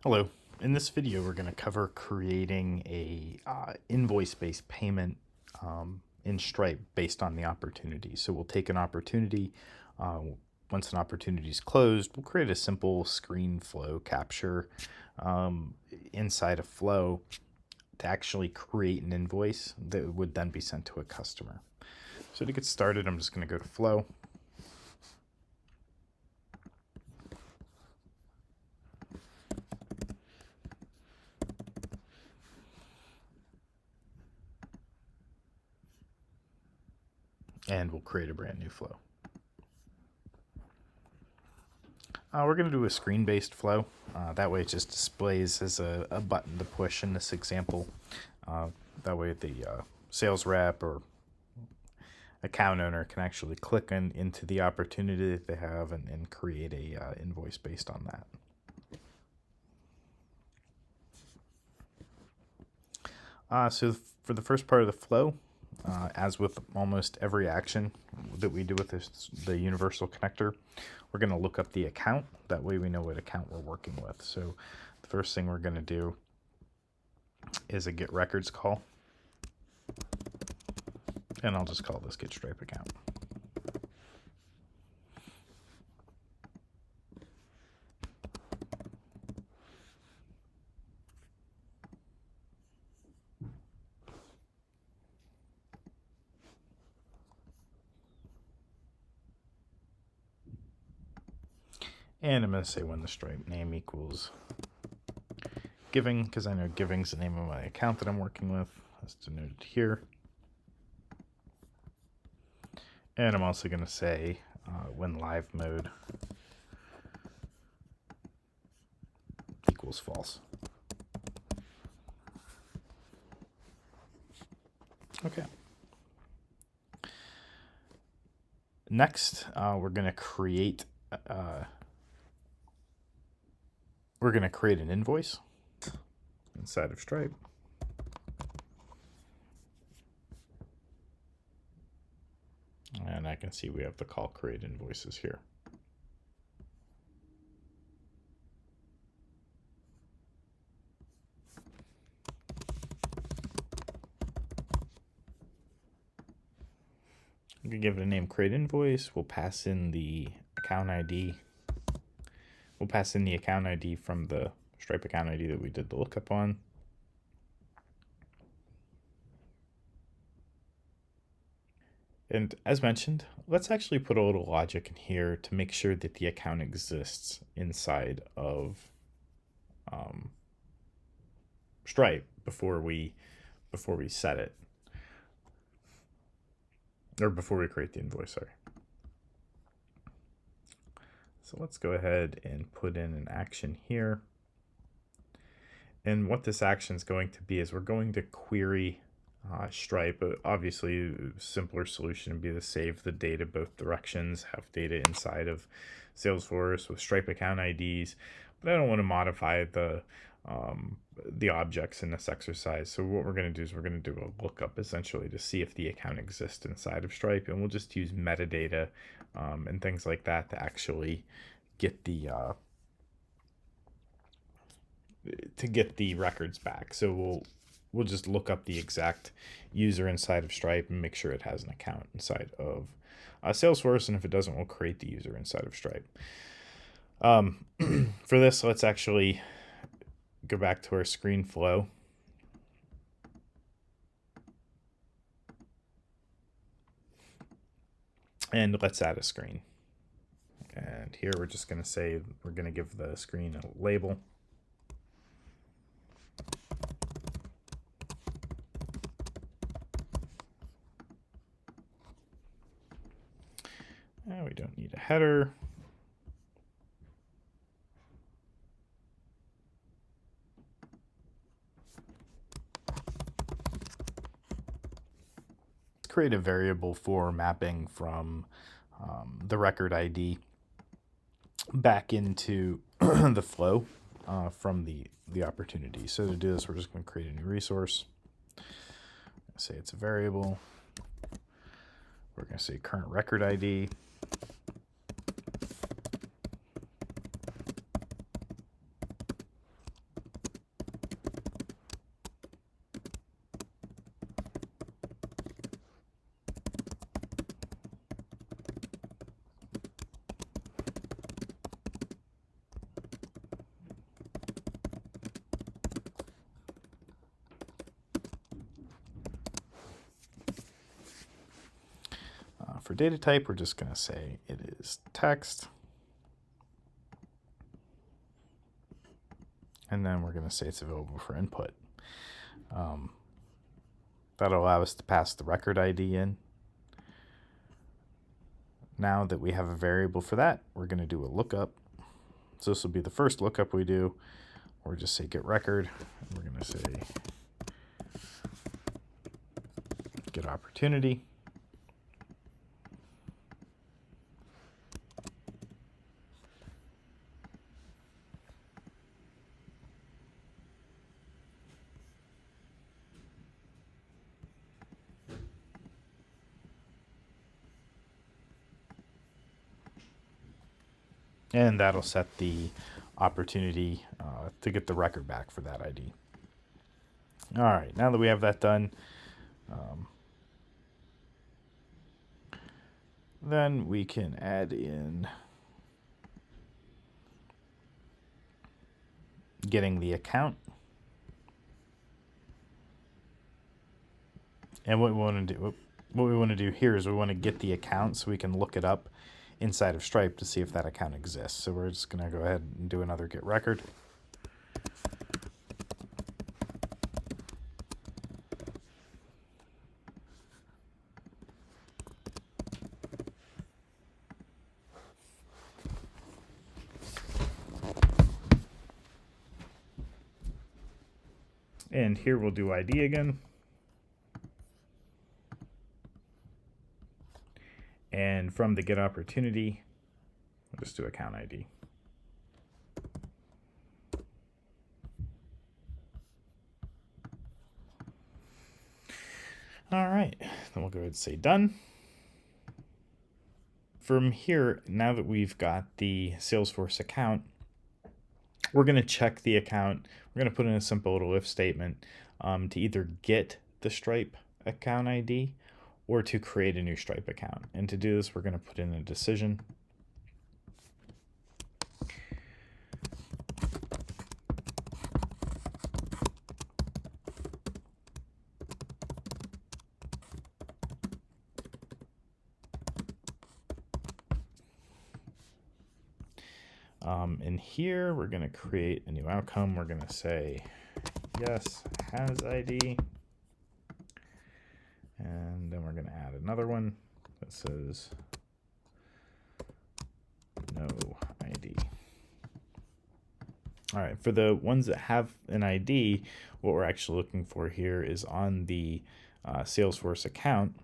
Hello. In this video, we're going to cover creating a invoice-based payment in Stripe based on the opportunity. So we'll take an opportunity. Once an opportunity is closed, we'll create a simple screen flow capture inside a flow to actually create an invoice that would then be sent to a customer. So to get started, I'm just going to go to Flow. And we'll create a brand new flow. We're going to do a screen-based flow. That way it just displays as a button to push in this example. That way the sales rep or account owner can actually click into the opportunity that they have and create a invoice based on that. So for the first part of the flow, as with almost every action that we do with the universal connector, we're going to look up the account. That way we know what account we're working with. So the first thing we're going to do is a get records call. And I'll just call this get Stripe account. And I'm going to say when the Stripe name equals giving, because I know giving's the name of my account that I'm working with. That's denoted here. And I'm also going to say when live mode equals false. Okay. Next, we're going to create an invoice inside of Stripe. And I can see we have the call create invoices here. We can give it a name create invoice. We'll pass in the account ID. We'll pass in the account ID from the Stripe account ID that we did the lookup on. And as mentioned, let's actually put a little logic in here to make sure that the account exists inside of Stripe before we set it, or before we create the invoice, sorry. So let's go ahead and put in an action here. And what this action is going to be is we're going to query Stripe. Obviously, a simpler solution would be to save the data both directions, have data inside of Salesforce with Stripe account IDs, but I don't want to modify the objects in this exercise. So what we're going to do is we're going to do a lookup essentially to see if the account exists inside of Stripe, and we'll just use metadata and things like that to actually get the records back. So we'll just look up the exact user inside of Stripe and make sure it has an account inside of Salesforce, and if it doesn't, we'll create the user inside of Stripe. For this, let's actually go back to our screen flow. And let's add a screen. And here we're just going to say we're going to give the screen a label. And we don't need a header. Create a variable for mapping from the record ID back into the flow from the opportunity. So to do this, we're just going to create a new resource. Say it's a variable. We're going to say current record ID. for data type, we're just going to say it is text. And then we're going to say it's available for input. That'll allow us to pass the record ID in. Now that we have a variable for that, we're going to do a lookup. So this will be the first lookup we do. Or just say get record. And we're going to say get opportunity. And that'll set the opportunity to get the record back for that ID. All right, now that we have that done, then we can add in getting the account. And what we want to do here is we want to get the account so we can look it up inside of Stripe to see if that account exists. So we're just going to go ahead and do another get record. And here we'll do ID again. And from the get opportunity, we'll just do account ID. All right, then we'll go ahead and say done. From here, now that we've got the Salesforce account, we're going to check the account. We're going to put in a simple little if statement to either get the Stripe account ID or to create a new Stripe account. And to do this, we're going to put in a decision. And here we're going to create a new outcome. We're going to say yes has ID. And then we're going to add another one that says no ID. All right, for the ones that have an ID, what we're actually looking for here is on the Salesforce account,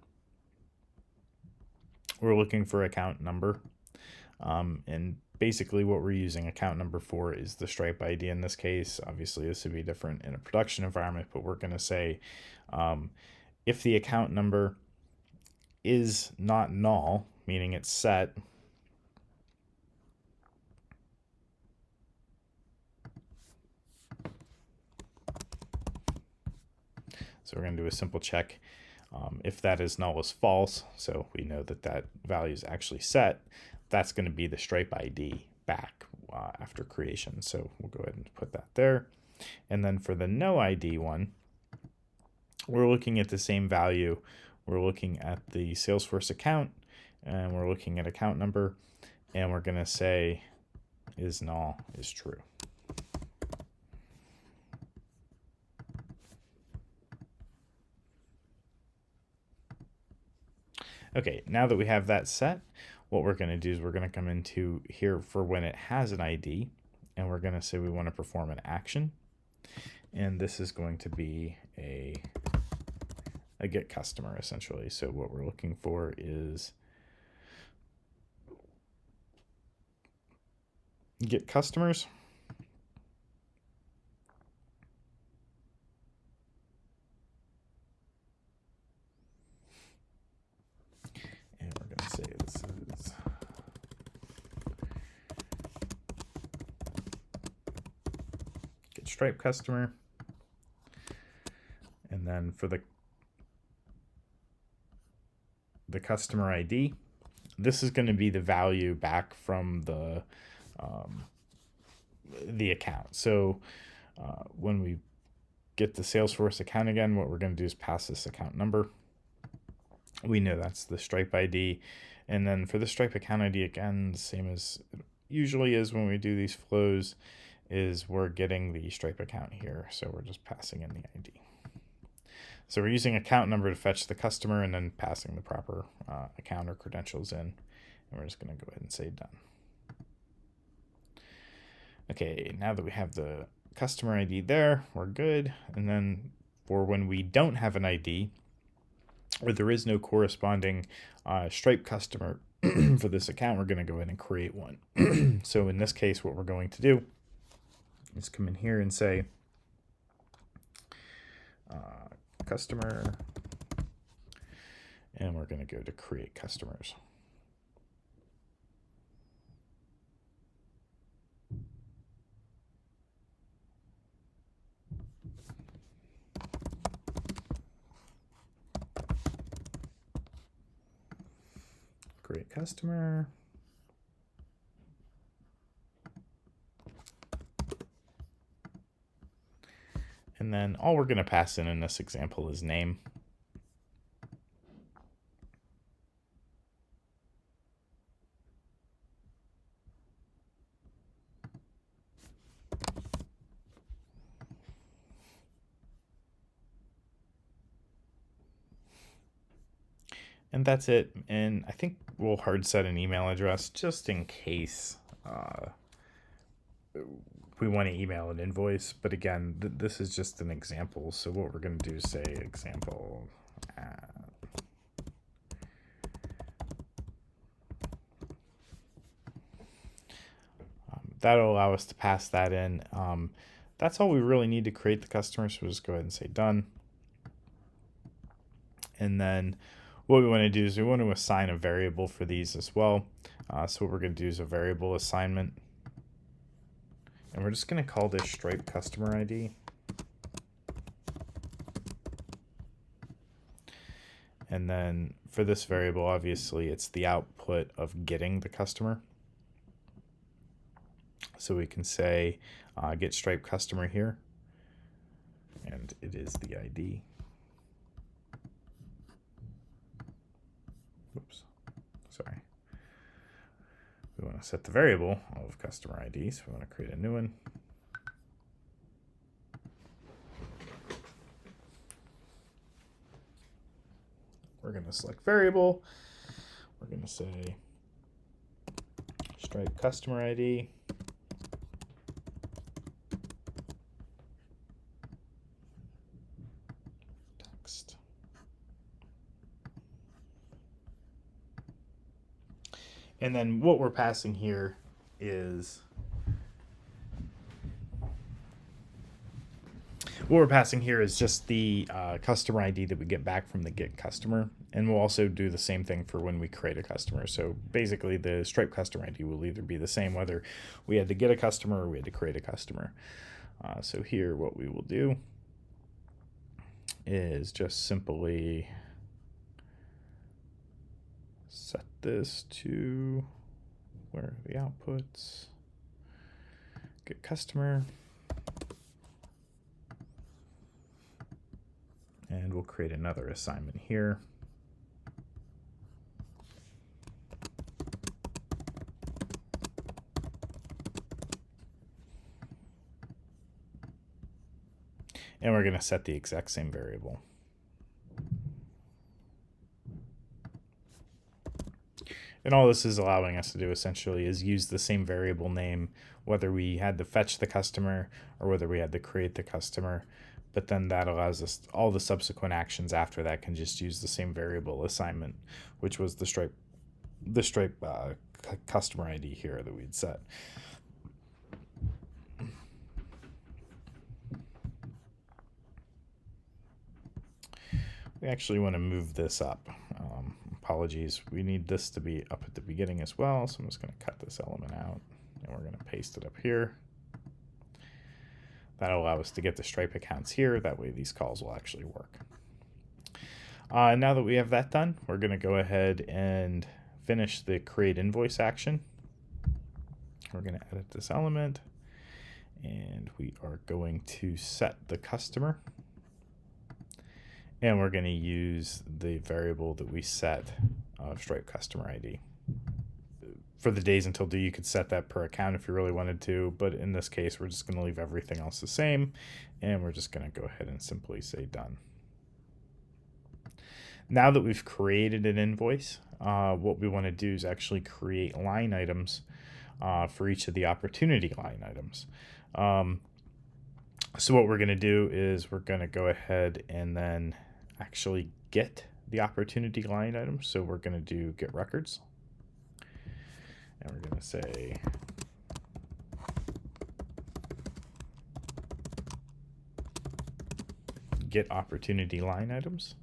we're looking for account number. And basically what we're using account number for is the Stripe ID in this case. Obviously, this would be different in a production environment, but we're going to say if the account number is not null, meaning it's set, so we're going to do a simple check. If that is null is false, so we know that that value is actually set, that's going to be the Stripe ID back after creation. So we'll go ahead and put that there. And then for the no ID one, we're looking at the same value. We're looking at the Salesforce account, and we're looking at account number, and we're going to say is null is true. Okay, now that we have that set, what we're going to do is we're going to come into here for when it has an ID, and we're going to say we want to perform an action. And this is going to be a get customer, essentially. So what we're looking for is get customers. And we're going to say this is get Stripe customer. And then for the customer ID, this is going to be the value back from the account. So when we get the Salesforce account again, what we're going to do is pass this account number. we know that's the Stripe ID. And then for the Stripe account ID, again, the same as it usually is when we do these flows, is we're getting the Stripe account here. So we're just passing in the ID. So we're using account number to fetch the customer and then passing the proper account or credentials in. And we're just going to go ahead and say done. Okay, now that we have the customer ID there, we're good. And then for when we don't have an ID, or there is no corresponding Stripe customer for this account, we're going to go ahead and create one. So in this case, what we're going to do is come in here and say customer, and we're going to go to create customers. Create customer. And then all we're going to pass in this example is name. And that's it. And I think we'll hard set an email address just in case we want to email an invoice. But again, this is just an example. So what we're going to do is say example. That'll allow us to pass that in. That's all we really need to create the customer. So we'll just go ahead and say done. And then what we want to do is we want to assign a variable for these as well. So what we're going to do is a variable assignment. And we're just going to call this Stripe customer ID. And then for this variable, obviously, it's the output of getting the customer. So we can say get Stripe customer here. And it is the ID. Oops, sorry. We want to set the variable of customer ID, so we want to create a new one. We're going to select variable. We're going to say Stripe customer ID. Text. And then what we're passing here is just the customer ID that we get back from the get customer. And we'll also do the same thing for when we create a customer. So basically the Stripe customer ID will either be the same whether we had to get a customer or we had to create a customer. So here what we will do is just simply set this to where are the outputs, get customer, and we'll create another assignment here. And we're going to set the exact same variable. And all this is allowing us to do essentially is use the same variable name, whether we had to fetch the customer or whether we had to create the customer. But then that allows us all the subsequent actions after that can just use the same variable assignment, which was the Stripe customer ID here that we'd set. We actually want to move this up. Apologies, we need this to be up at the beginning as well, so I'm just going to cut this element out, and we're going to paste it up here. That'll allow us to get the Stripe accounts here. That way these calls will actually work. Now that we have that done, we're going to go ahead and finish the create invoice action. We're going to edit this element, and we are going to set the customer. And we're going to use the variable that we set of Stripe customer ID. For the days until due, you could set that per account if you really wanted to, but in this case, we're just going to leave everything else the same, and we're just going to go ahead and simply say done. Now that we've created an invoice, what we want to do is actually create line items for each of the opportunity line items. So what we're going to do is we're going to go ahead and then actually get the opportunity line item. So we're going to do get records. And we're going to say get opportunity line items.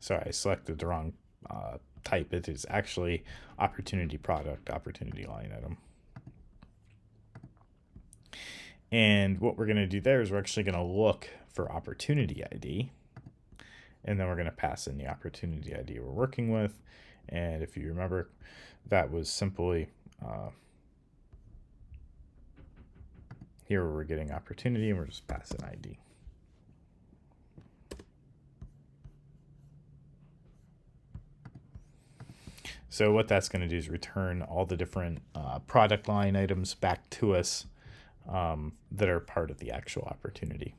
Sorry, I selected the wrong type. It is actually opportunity product, opportunity line item. And what we're going to do there is we're actually going to look for opportunity ID. And then we're going to pass in the opportunity ID we're working with. And if you remember, that was simply here where we're getting opportunity, and we're just passing ID. So what that's going to do is return all the different product line items back to us that are part of the actual opportunity.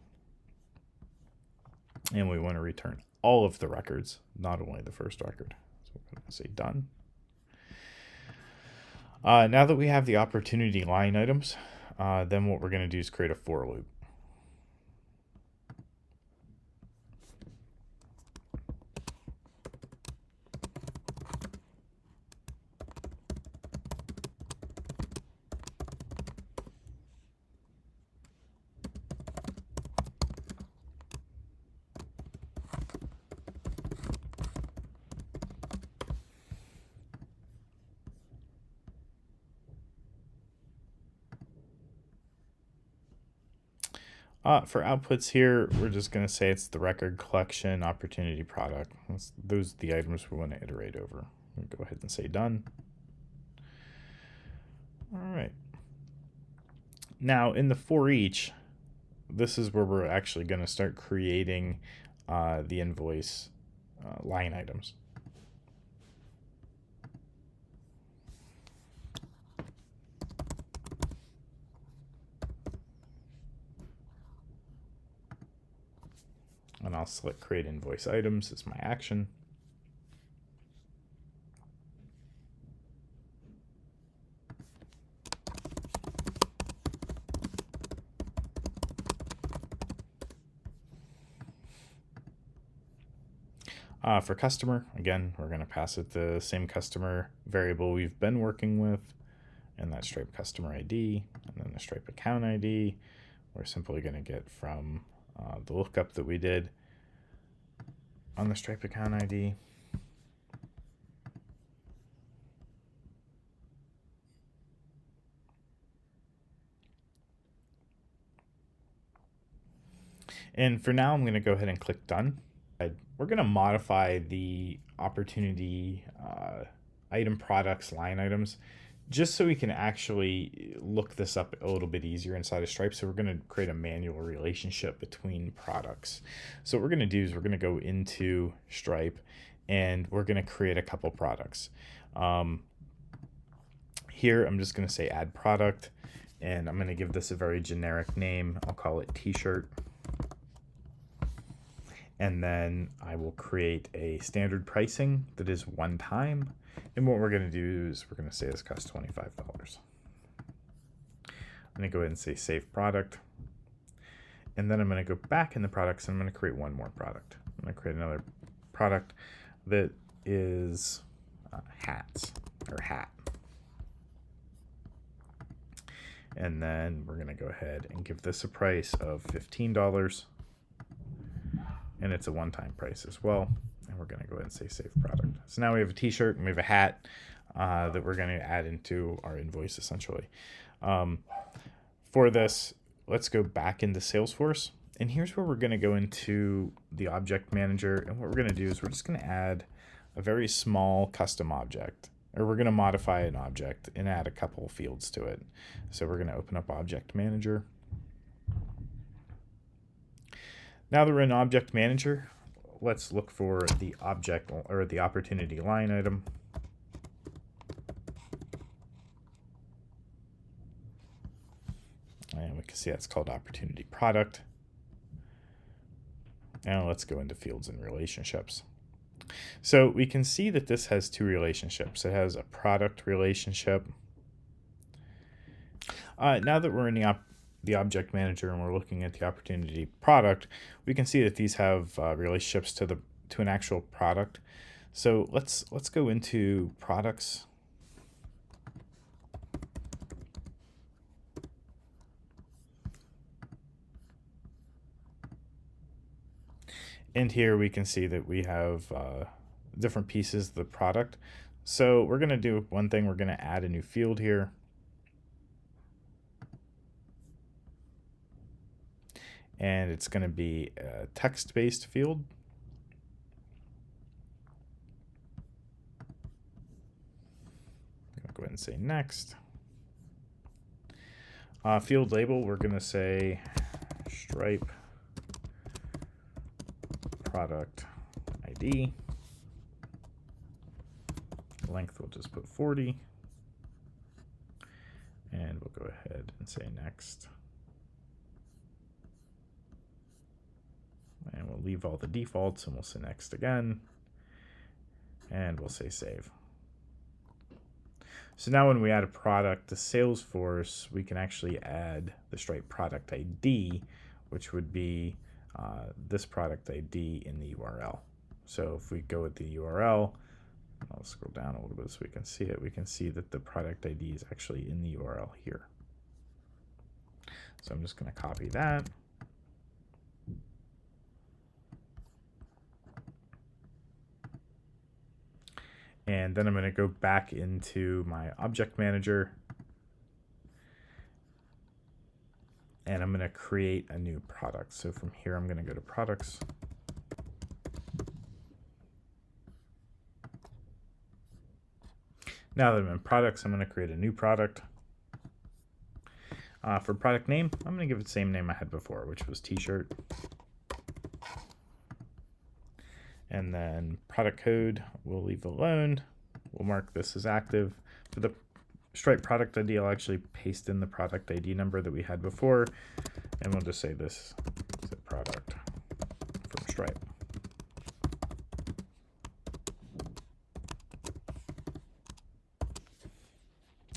And we want to return all of the records, not only the first record. So we're going to say done. Now that we have the opportunity line items, then what we're going to do is create a for loop. For outputs here, we're just going to say it's the record collection opportunity product. Those are the items we want to iterate over. We'll go ahead and say done. All right. Now in the for each, this is where we're actually going to start creating the invoice line items. And I'll select create invoice items as my action. For customer, again, we're going to pass it the same customer variable we've been working with, and that Stripe customer ID, and then the Stripe account ID. We're simply going to get from the lookup that we did on the Stripe account ID. And for now, I'm going to go ahead and click done. We're going to modify the opportunity item products line items just so we can actually look this up a little bit easier inside of Stripe. So we're going to create a manual relationship between products. So what we're going to do is we're going to go into Stripe and we're going to create a couple products. Here, I'm just going to say add product, and I'm going to give this a very generic name. I'll call it t-shirt. And then I will create a standard pricing that is one time. And what we're going to do is we're going to say this costs $25. I'm going to go ahead and say save product. And then I'm going to go back in the products and I'm going to create one more product. I'm going to create another product that is hats or hat. And then we're going to go ahead and give this a price of $15. And it's a one-time price as well. And we're going to go ahead and say save product. So now we have a t-shirt and we have a hat. that we're going to add into our invoice essentially. For this, let's go back into Salesforce. And here's where we're going to go into the object manager. And what we're going to do is we're just going to add a very small custom object, or we're going to modify an object and add a couple fields to it. So we're going to open up Object Manager. Now that we're in Object Manager, let's look for the object or the opportunity line item. And we can see that's called Opportunity Product. Now let's go into Fields and Relationships. So we can see that this has two relationships. It has a product relationship. Now that we're in the object manager and we're looking at the opportunity product, we can see that these have relationships to an actual product. So let's go into products. And here we can see that we have different pieces of the product. So we're going to do one thing. We're going to add a new field here. And it's going to be a text-based field. I'll go ahead and say next. Field label, we're going to say Stripe product ID. Length, we'll just put 40. And we'll go ahead and say next. And we'll leave all the defaults and we'll say next again. And we'll say save. So now when we add a product to Salesforce, we can actually add the Stripe product ID, which would be this product ID in the URL. So if we go with the URL, I'll scroll down a little bit so we can see it. We can see that the product ID is actually in the URL here. So I'm just going to copy that. And then I'm going to go back into my object manager. And I'm going to create a new product. So from here, I'm going to go to products. Now that I'm in products, I'm going to create a new product. For product name, I'm going to give it the same name I had before, which was t-shirt. And then product code, we'll leave alone. We'll mark this as active. For the Stripe product ID, I'll actually paste in the product ID number that we had before. And we'll just say this is a product from Stripe.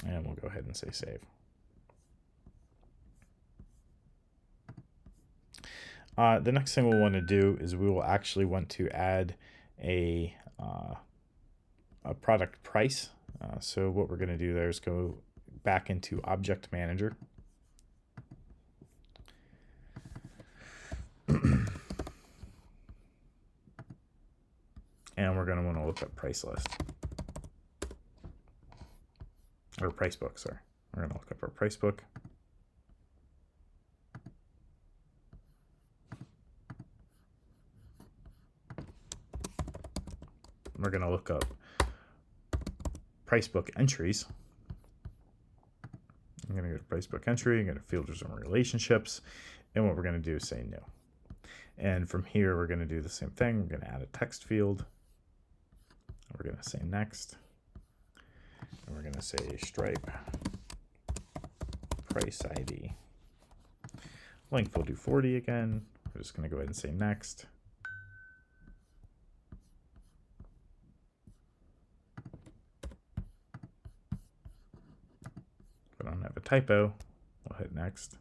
And we'll go ahead and say save. The next thing we'll want to do is we will actually want to add a product price. So what we're going to do there is go back into Object Manager. And we're going to want to look up price list. Or price book, sorry. We're going to look up our price book. We're going to look up price book entries. I'm going to go to price book entry, I'm going to filters and relationships, and what we're going to do is say new. And from here, we're going to do the same thing. We're going to add a text field. We're going to say next. And we're going to say Stripe price ID. Length, we'll do 40 again. We're just going to go ahead and say next. If I don't have a typo, we'll hit next.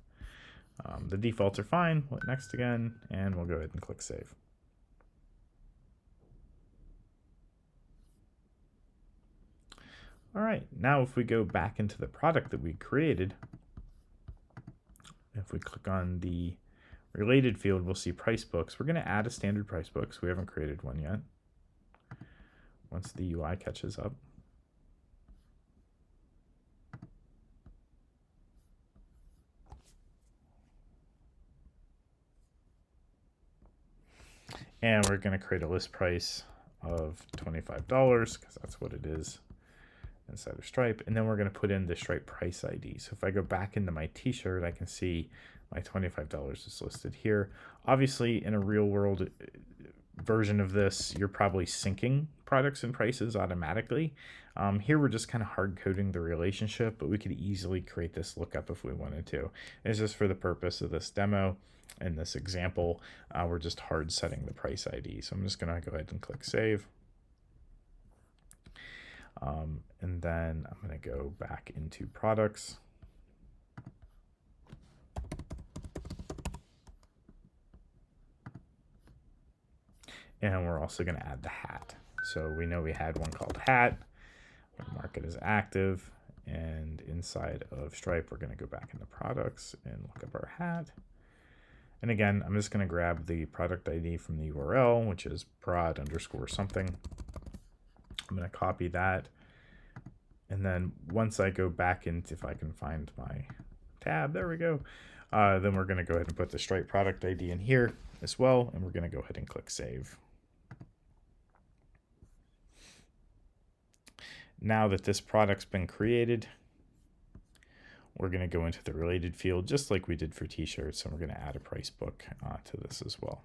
The defaults are fine. We'll hit next again, and we'll go ahead and click save. All right, now if we go back into the product that we created, if we click on the related field, we'll see price books. We're going to add a standard price book, so we haven't created one yet. Once the UI catches up. And we're going to create a list price of $25 because that's what it is inside of Stripe. And then we're going to put in the Stripe price ID. So if I go back into my t-shirt, I can see my $25 is listed here. Obviously, in a real world version of this, you're probably syncing products and prices automatically. Here we're just kind of hard coding the relationship, but we could easily create this lookup if we wanted to. It's just for the purpose of this demo and this example, we're just hard setting the price ID. So I'm just going to go ahead and click save. And then I'm going to go back into products. And we're also going to add the hat. So we know we had one called hat. We'll mark it as active. And inside of Stripe, we're going to go back into products and look up our hat. And again, I'm just going to grab the product ID from the URL, which is prod underscore something. I'm going to copy that. And then once I go back into, if I can find my tab, there we go. Then we're going to go ahead and put the Stripe product ID in here as well. And we're going to go ahead and click save. Now that this product's been created, we're going to go into the related field just like we did for t-shirts, and we're going to add a price book to this as well.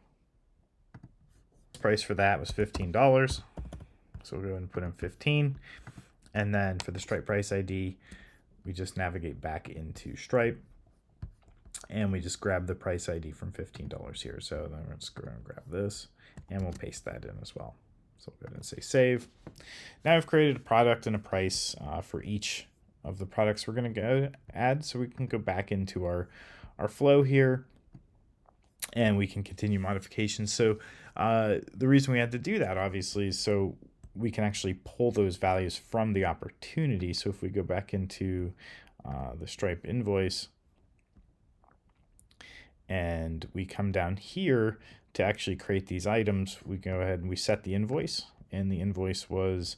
Price for that was $15. So we'll go ahead and put in 15. And then for the Stripe price ID, we just navigate back into Stripe and we just grab the price ID from $15 here. So then we're just going to grab this and we'll paste that in as well. So we'll go ahead and say save. Now I've created a product and a price for each of the products we're going to go add. So we can go back into our flow here and we can continue modifications. So the reason we had to do that obviously is so we can actually pull those values from the opportunity. So if we go back into the Stripe invoice and we come down here to actually create these items, we go ahead and we set the invoice, and the invoice was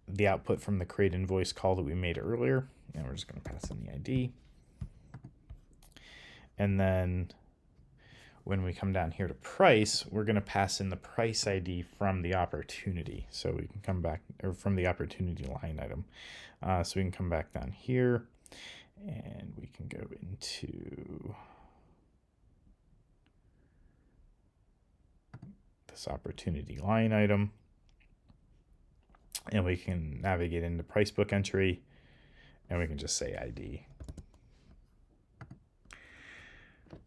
the output from the create invoice call that we made earlier. And we're just going to pass in the ID. And then when we come down here to price, we're going to pass in the price ID from the opportunity. So we can come back, or from the opportunity line item. So we can come back down here and we can go into this opportunity line item. And we can navigate into price book entry and we can just say ID.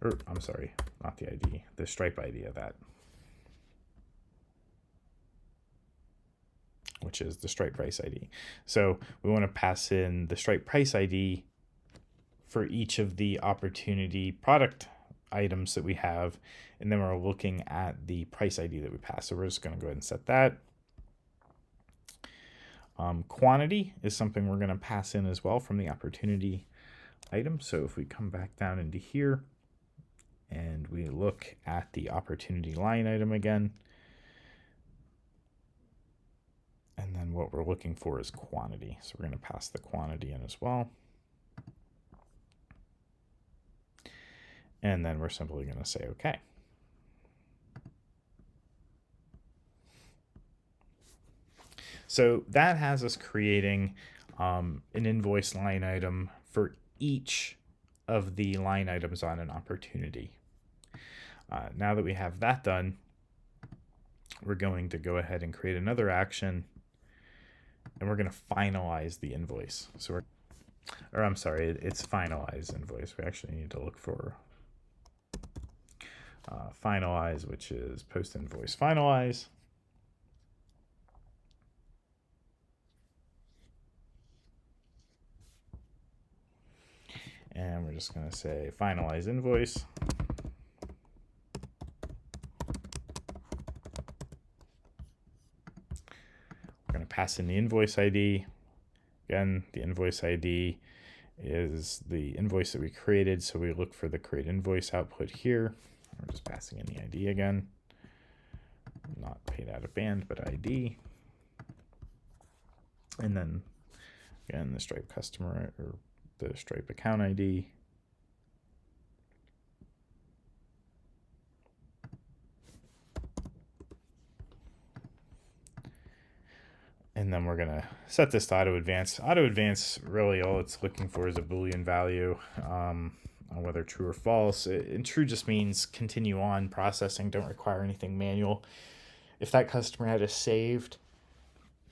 Or I'm sorry, not the ID, the Stripe ID of that, which is the Stripe price ID. So we want to pass in the Stripe price ID for each of the opportunity product items that we have, and then we're looking at the price ID that we pass. So we're just going to go ahead and set that. Quantity is something we're going to pass in as well from the opportunity item. So if we come back down into here and we look at the opportunity line item again, and then what we're looking for is quantity. So we're going to pass the quantity in as well. And then we're simply going to say OK. So that has us creating an invoice line item for each of the line items on an opportunity. Now that we have that done, we're going to go ahead and create another action, and we're going to finalize the invoice. So I'm sorry, it's finalize invoice. We actually need to look for finalize, which is post invoice finalize. And we're just going to say finalize invoice. We're going to pass in the invoice ID. Again, the invoice ID is the invoice that we created. So we look for the create invoice output here. We're just passing in the ID again. Not paid out of band, but ID. And then again, the Stripe customer or the Stripe account ID. And then we're gonna set this to auto advance. Auto advance, really all it's looking for is a Boolean value, on whether true or false. And true just means continue on processing, don't require anything manual. If that customer had a saved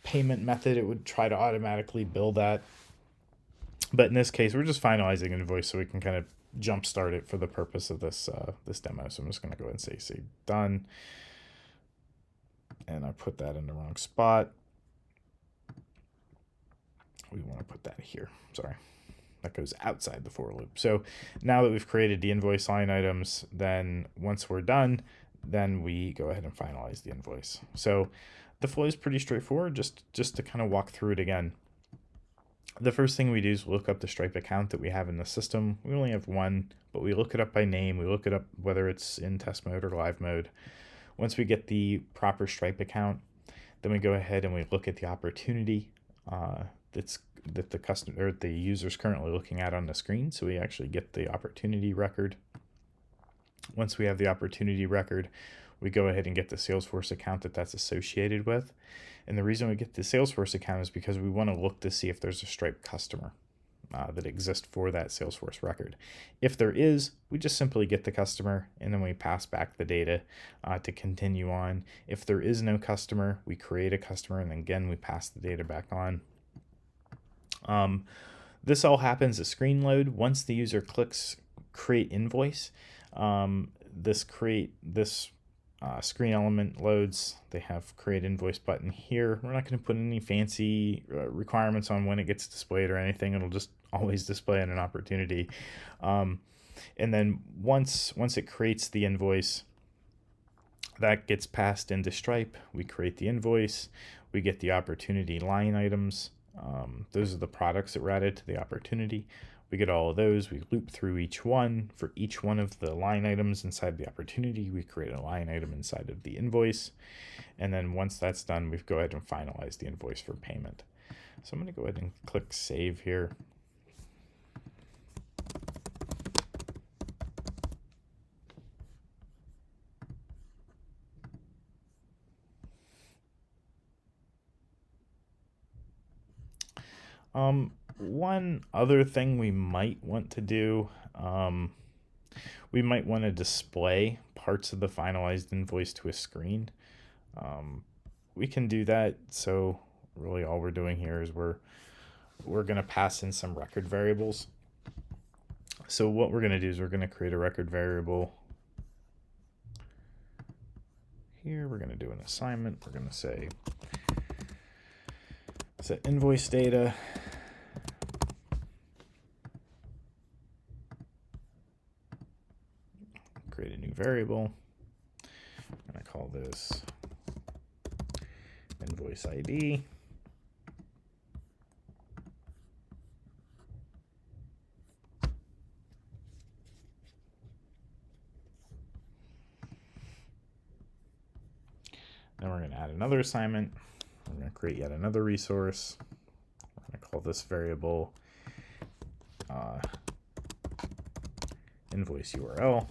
payment method, it would try to automatically bill that. But in this case, we're just finalizing an invoice so we can kind of jumpstart it for the purpose of this this demo. So I'm just going to go ahead and say done. And I put that in the wrong spot. We want to put that here. Sorry. That goes outside the for loop. So now that we've created the invoice line items, then once we're done, then we go ahead and finalize the invoice. So the flow is pretty straightforward, just to kind of walk through it again. The first thing we do is look up the Stripe account that we have in the system. We only have one, but we look it up by name. We look it up whether it's in test mode or live mode. Once we get the proper Stripe account, then we go ahead and we look at the opportunity that the customer or the user is currently looking at on the screen. So we actually get the opportunity record. Once we have the opportunity record, we go ahead and get the Salesforce account that's associated with. And the reason we get the Salesforce account is because we want to look to see if there's a Stripe customer that exists for that Salesforce record. If there is, we just simply get the customer and then we pass back the data to continue on. If there is no customer, we create a customer and then again we pass the data back on. This all happens at screen load. Once the user clicks create invoice, this screen element loads. They have create invoice button here. We're not going to put any fancy requirements on when it gets displayed or anything. It'll just always display on an opportunity. And then once it creates the invoice, that gets passed into Stripe. We create the invoice. We get the opportunity line items. Those are the products that were added to the opportunity. We get all of those. We loop through each one. For each one of the line items inside the opportunity, we create a line item inside of the invoice. And then once that's done, we go ahead and finalize the invoice for payment. So I'm going to go ahead and click save here. One other thing we might want to do, we might want to display parts of the finalized invoice to a screen. We can do that. So really all we're doing here is we're going to pass in some record variables. So what we're going to do is we're going to create a record variable. Here we're going to do an assignment. We're going to say set invoice data. Create a new variable. I'm going to call this invoice ID. Then we're going to add another assignment. We're going to create yet another resource. I'm going to call this variable invoice URL.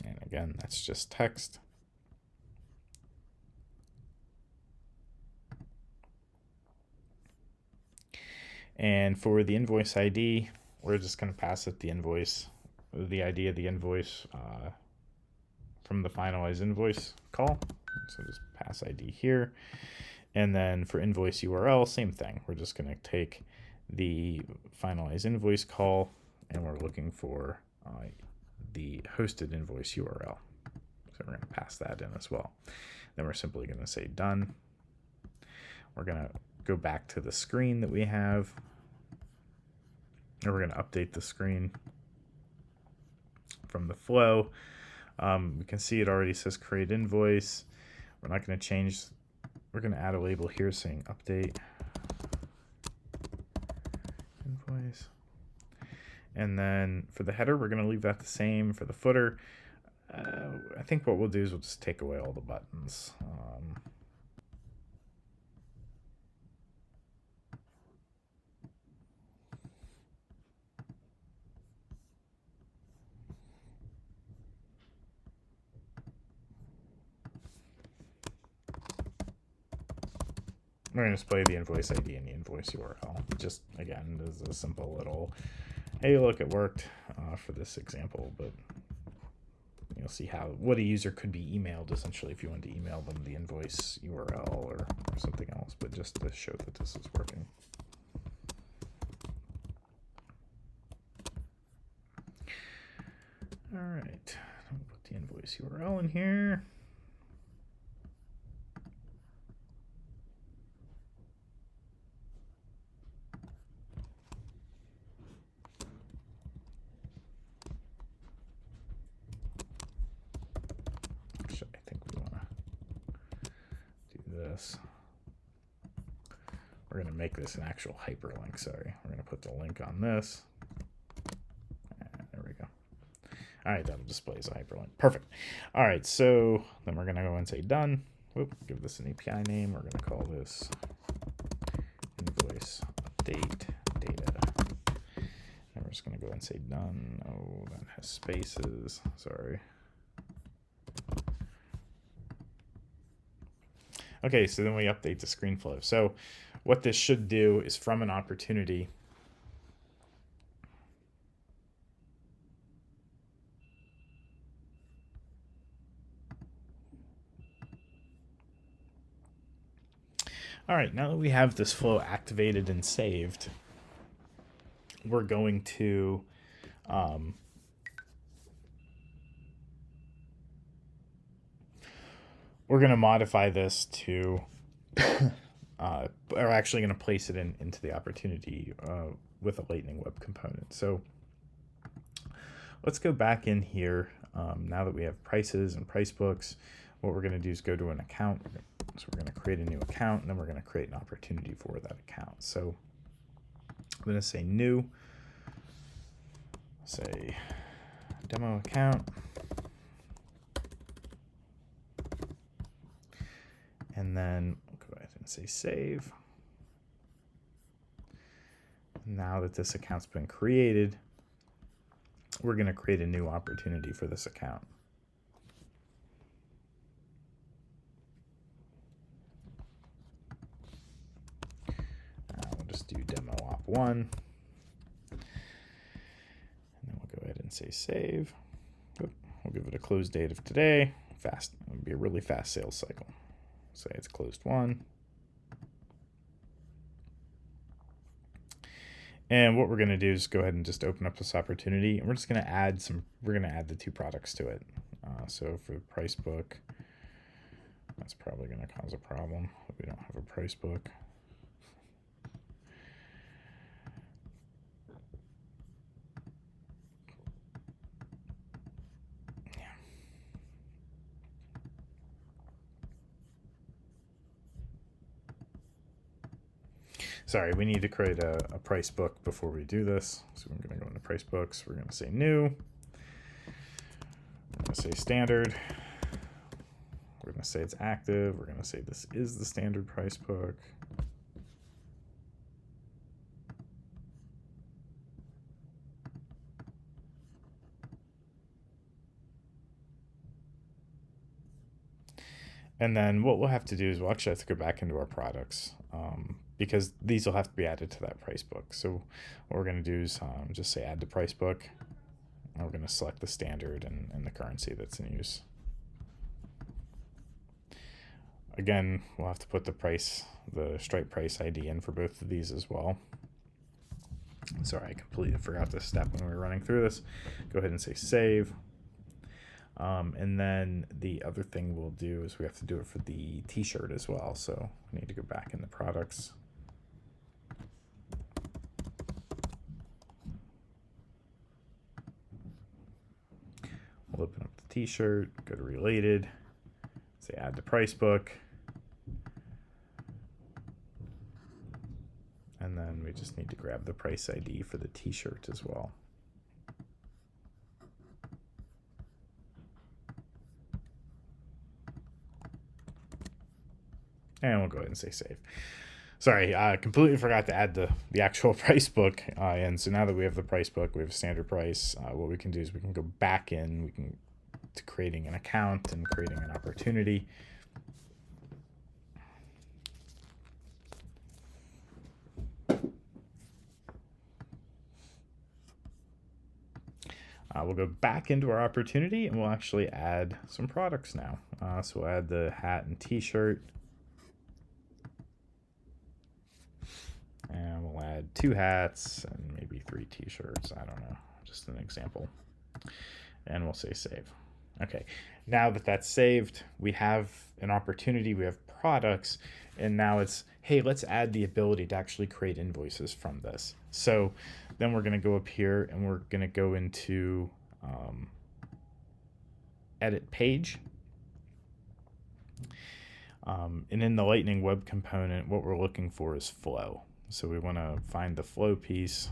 And again, that's just text. And for the invoice ID, we're just going to pass it the invoice, the ID of the invoice from the finalize invoice call. So just pass ID here. And then for invoice URL, same thing. We're just going to take the finalize invoice call and we're looking for the hosted invoice URL. So we're going to pass that in as well. Then we're simply going to say done. We're going to go back to the screen that we have. And we're going to update the screen from the flow. We can see it already says create invoice. We're not going to change. We're going to add a label here saying update invoice. And then for the header, we're going to leave that the same. For the footer, I think what we'll do is we'll just take away all the buttons. We're going to display the invoice ID and the invoice URL. Just, again, this is a simple little, hey, look, it worked for this example, but you'll see what a user could be emailed, essentially, if you wanted to email them the invoice URL or something else, but just to show that this is working. All right, I'll put the invoice URL in here. Actually, I think we want to do this. We're going to make this an actual hyperlink, sorry. We're going to put the link on this. There we go. All right, that'll display as a hyperlink. Perfect. All right, so then we're going to go and say done. Whoop, give this an API name. We're going to call this invoice update data. And we're just going to go and say done. Oh, that has spaces. Sorry. Okay, so then we update the screen flow. So what this should do is from an opportunity, all right, now that we have this flow activated and saved, we're going to modify this to, we're actually going to place it into the opportunity with a Lightning Web Component. So let's go back in here. Now that we have prices and price books, what we're going to do is go to an account. So we're going to create a new account, and then we're going to create an opportunity for that account. So I'm going to say new, say demo account, and then we'll go ahead and say save. Now that this account's been created, we're going to create a new opportunity for this account. We'll just do demo op1. And then we'll go ahead and say save. We'll give it a close date of today. Fast. It'll be a really fast sales cycle. Say it's closed 1. And what we're going to do is go ahead and just open up this opportunity, and we're just going to add the 2 products to it. So for the price book, that's probably going to cause a problem if we don't have a price book. Sorry, we need to create a price book before we do this. So we're going to go into price books. We're going to say new. We're going to say standard. We're going to say it's active. We're going to say this is the standard price book. And then what we'll have to do is we'll actually have to go back into our products because these will have to be added to that price book. So what we're going to do is just say add to price book. And we're going to select the standard and the currency that's in use. Again, we'll have to put the Stripe price ID in for both of these as well. Sorry, I completely forgot this step when we were running through this. Go ahead and say save. And then the other thing we'll do is we have to do it for the t-shirt as well. So we need to go back in the products. We'll open up the t-shirt, go to related, say add to price book. And then we just need to grab the price ID for the t-shirt as well. And we'll go ahead and say save. Sorry, I completely forgot to add the actual price book. And so now that we have the price book, we have a standard price. What we can do is we can go back in, to creating an account and creating an opportunity. We'll go back into our opportunity and we'll actually add some products now. So we'll add the hat and t-shirt. And we'll add 2 hats and maybe 3 t-shirts. I don't know, just an example. And we'll say save. Okay, now that that's saved, we have an opportunity, we have products, and now it's, hey, let's add the ability to actually create invoices from this. So then we're going to go up here and we're going to go into edit page. And in the Lightning Web component, what we're looking for is flow. So we want to find the flow piece.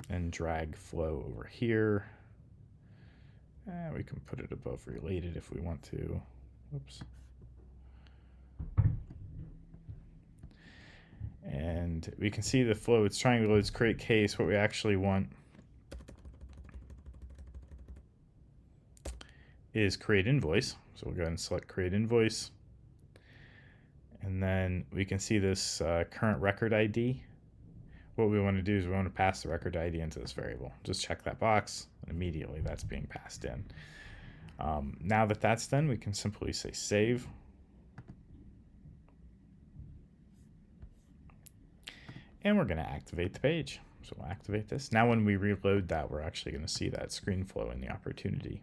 And drag flow over here. We can put it above related if we want to. Oops. And we can see the flow. It's trying to load create case. What we actually want is create invoice. So we'll go ahead and select create invoice. And then we can see this current record ID. What we want to do is we want to pass the record ID into this variable. Just check that box, and immediately that's being passed in. Now that that's done, we can simply say save. And we're going to activate the page. So we'll activate this. Now when we reload that, we're actually going to see that screen flow in the opportunity.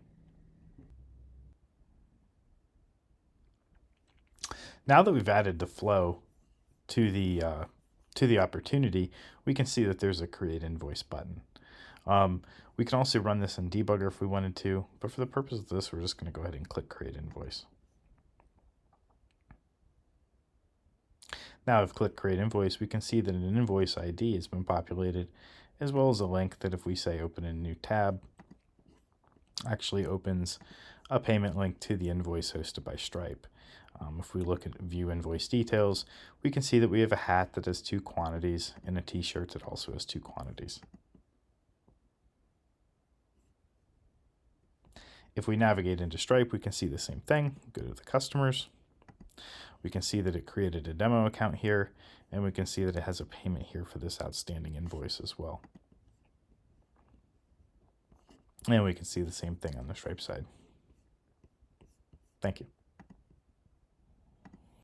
Now that we've added the flow to the opportunity, we can see that there's a create invoice button. We can also run this in debugger if we wanted to, but for the purpose of this, we're just going to go ahead and click create invoice. Now I've clicked create invoice, we can see that an invoice ID has been populated, as well as a link that if we say open a new tab, actually opens a payment link to the invoice hosted by Stripe. If we look at view invoice details, we can see that we have a hat that has 2 quantities and a t-shirt that also has 2 quantities. If we navigate into Stripe, we can see the same thing. Go to the customers. We can see that it created a demo account here, and we can see that it has a payment here for this outstanding invoice as well. And we can see the same thing on the Stripe side. Thank you.